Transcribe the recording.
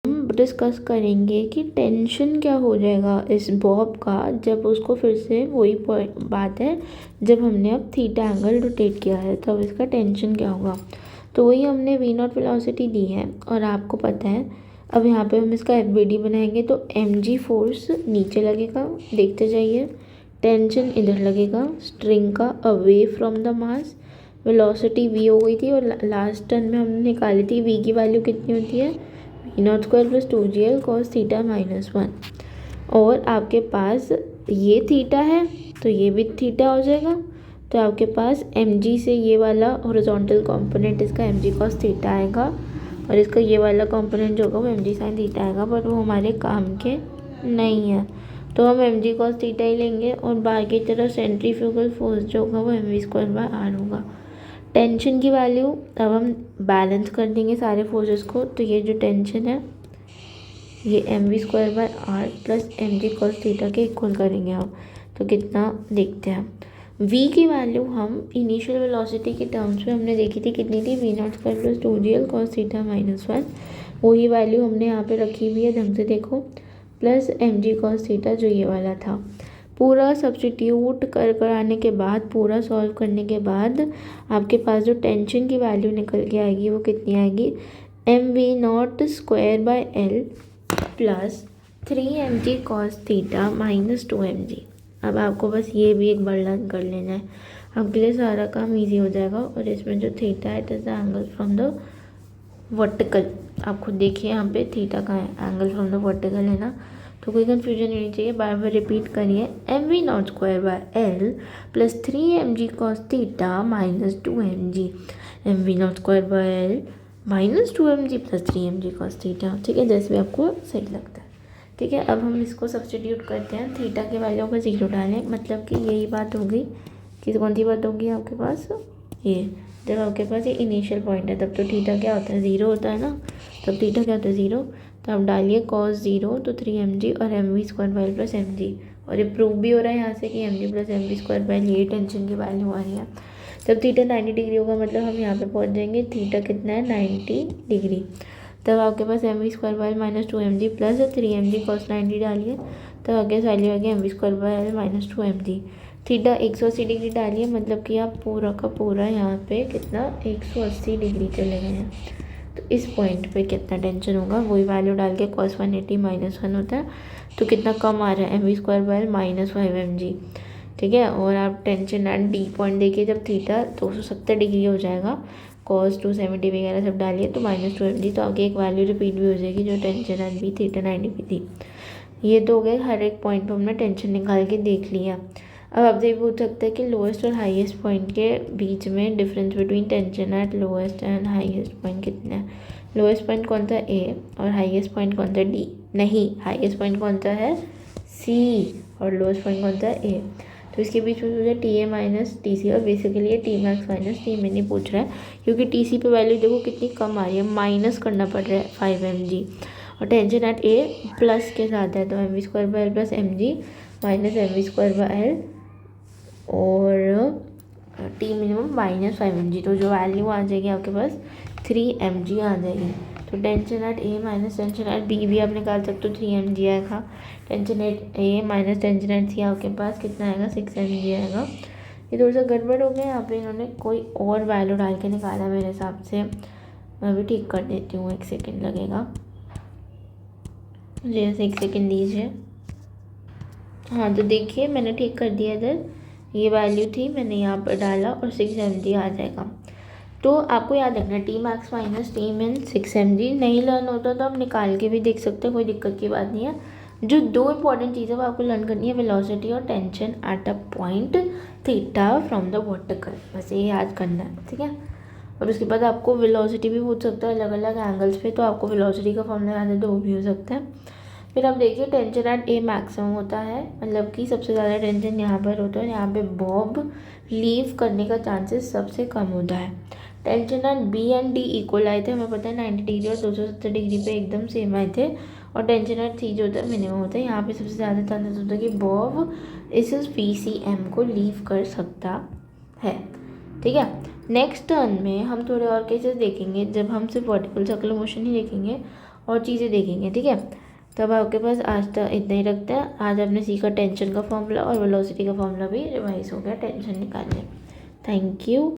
हम डिस्कस करेंगे कि टेंशन क्या हो जाएगा इस बॉब का जब उसको फिर से वही बात है, जब हमने अब थीटा एंगल रोटेट किया है तब इसका टेंशन क्या होगा। तो वही हमने वी नॉट वेलोसिटी दी है और आपको पता है अब यहाँ पे हम इसका एफ बनाएंगे तो एम जी फोर्स नीचे लगेगा, देखते जाइए, टेंशन इधर लगेगा स्ट्रिंग का away from the mass. Velocity v हो गई थी और लास्ट टर्म में हमने निकाली थी वी की वैल्यू कितनी होती है, v not square plus 2gl cos theta -1। और आपके पास ये थीटा है तो ये भी थीटा हो जाएगा, तो आपके पास एम जी से ये वाला हॉरिजॉन्टल कंपोनेंट इसका एम जी कॉस थीटा आएगा और इसका ये वाला कंपोनेंट जो होगा वो एम जी साइन थीटा आएगा, बट वो हमारे काम के नहीं है तो हम एम जी कॉस थीटा ही लेंगे और बाकी तरफ सेंट्रीफ्यूगल फोर्स जो होगा वो m v square by r होगा। टेंशन की वैल्यू अब हम बैलेंस कर देंगे सारे फोर्सेस को, तो ये जो टेंशन है ये m v square by r plus m g cos theta के इक्वल करेंगे हम, तो कितना देखते हैं। v की वैल्यू हम इनिशियल वेलोसिटी के टर्म्स में हमने देखी थी कितनी थी, v not square plus 2gl cos theta -1, वही वैल्यू हमने यहाँ पे रखी हुई है, ढंग से देखो, plus m g cos theta जो ये वाला था। पूरा सब्स्टिट्यूट कराने के बाद, पूरा सॉल्व करने के बाद आपके पास जो टेंशन की वैल्यू निकल के आएगी वो कितनी आएगी, m v not square by l plus 3mg cos theta -2mg। अब आपको बस ये भी एक बार लर्न कर लेना है, आपके लिए सारा काम इजी हो जाएगा। और इसमें जो थीटा है it is the angle from the vertical, आप खुद देखिए यहाँ पे थीटा का है, एंगल फ्रॉम द वर्टिकल है ना, तो कोई कन्फ्यूजन नहीं चाहिए, बार बार रिपीट करिए, m v not square by l plus 3mg cos theta -2mg, m v not square by l -2mg plus 3mg cos theta. ठीक है, जैसे भी आपको सही लगता है। ठीक है, अब हम इसको सब्स्टिट्यूट करते हैं, थीटा के वैल्यू को 0 डालें, मतलब कि यही बात होगी कि कौन सी बात होगी आपके पास, ये जब आपके पास ये इनिशियल पॉइंट है तब तो थीटा क्या होता है, 0 होता है ना, तब थीटा क्या होता है 0, तो आप डालिए cos 0 तो 3mg और m v square by plus m g, और ये प्रूव भी हो रहा है यहाँ से कि m g plus m v square by, ये टेंशन की वैल्यू आ रही है। तब थीटा 90 डिग्री होगा, मतलब हम यहाँ पे पहुँच जाएंगे, थीटा कितना है 90 डिग्री, तब आपके पास m v square by -2mg plus 3mg cos 90 डालिए, तब आगे वैल्यू आ गया m v square by -2mg। Theta 180 degree डालिए, मतलब कि आप पूरा का पूरा यहाँ पे कितना 180 डिग्री चले गए हैं, तो इस पॉइंट पे कितना टेंशन होगा, वही वैल्यू डाल के cos 180 -1 होता है, तो कितना कम आ रहा है M v square bye -5mg। ठीक है, और आप टेंशन एट डी पॉइंट देखिए, जब थीटा 270 डिग्री हो जाएगा, cos 270 वगैरह सब डालिए तो -2mg, तो आगे एक वैल्यू रिपीट भी हो जाएगी जो टेंशन एट बी थीटा 90 भी थी। ये तो हो गए, हर एक पॉइंट पर हमने टेंशन निकाल के देख लिया। अब आपसे ये पूछ सकते हैं कि लोएस्ट और हाईएस्ट पॉइंट के बीच में difference between tension eight lowest and highest point कितना है। लोएस्ट पॉइंट कौन सा ए और हाईएस्ट पॉइंट कौन सा डी, नहीं, हाईएस्ट पॉइंट कौन सा है सी और लोएस्ट पॉइंट कौन सा ए, तो इसके बीच में मुझे T A minus T C, और बेसिकली ये T max minus T mini पूछ रहा है, क्योंकि टी सी पे वैल्यू देखो कितनी कम आ रही है, माइनस करना पड़ रहा है 5mg, और टेंशन एट ए प्लस के साथ है, तो m v square by l plus m g minus m v square by l और टी मिनिमम -5mg, तो जो वैल्यू आ जाएगी आपके पास 3mg आ जाएगी। तो tension at A minus tension at B भी आप निकाल सकते हो, 3mg आएगा, tension at A minus tension at C आपके पास कितना आएगा 6mg आएगा। ये थोड़ा सा गड़बड़ हो गया, यहाँ पे इन्होंने कोई और वैल्यू डाल के निकाला मेरे हिसाब से, मैं भी ठीक कर देती हूँ, 1 सेकेंड लगेगा मुझे, ऐसे 1 सेकेंड दीजिए। हाँ, तो देखिए मैंने ठीक कर दिया, इधर ये वैल्यू थी मैंने यहाँ पर डाला और 6mg आ जाएगा। तो आपको याद रखना टी मैक्स माइनस टी मिन 6mg, नहीं लर्न होता तो आप निकाल के भी देख सकते हो, कोई दिक्कत की बात नहीं है। जो दो इंपॉर्टेंट चीज़ें वो आपको लर्न करनी है, वेलोसिटी और tension at a point theta from the vertical, बस ये याद करना है। ठीक है, और उसके बाद आपको वेलोसिटी भी पूछ सकता है अलग अलग एंगल्स पे, तो आपको वेलोसिटी का फॉर्मूला याद है तो वो भी हो सकता है। फिर आप देखिए टेंशन एट ए मैक्सिमम होता है, मतलब कि सबसे ज़्यादा टेंशन यहाँ पर होता है, यहाँ पे बॉब लीव करने का चांसेस सबसे कम होता है। Tension at B and D equal आए थे, हमें पता है 90 डिग्री और 270 डिग्री पे एकदम सेम आए थे, और टेंशन एट सी जो होता है मिनिमम होता है, यहाँ पे सबसे ज़्यादा चांसेस होता है कि बॉब इस पी सी एम को लीव कर सकता है। ठीक है, नेक्स्ट टर्न में हम थोड़े और केसेस देखेंगे, जब हम सिर्फ वर्टिकल सर्कुलर मोशन ही देखेंगे और चीज़ें देखेंगे, ठीक है। तो अब आपके पास आज तक इतना ही रखते हैं। आज आपने सीखा टेंशन का फॉर्मूला और वेलोसिटी का फॉर्मूला भी रिवाइज हो गया टेंशन निकालने। Thank you.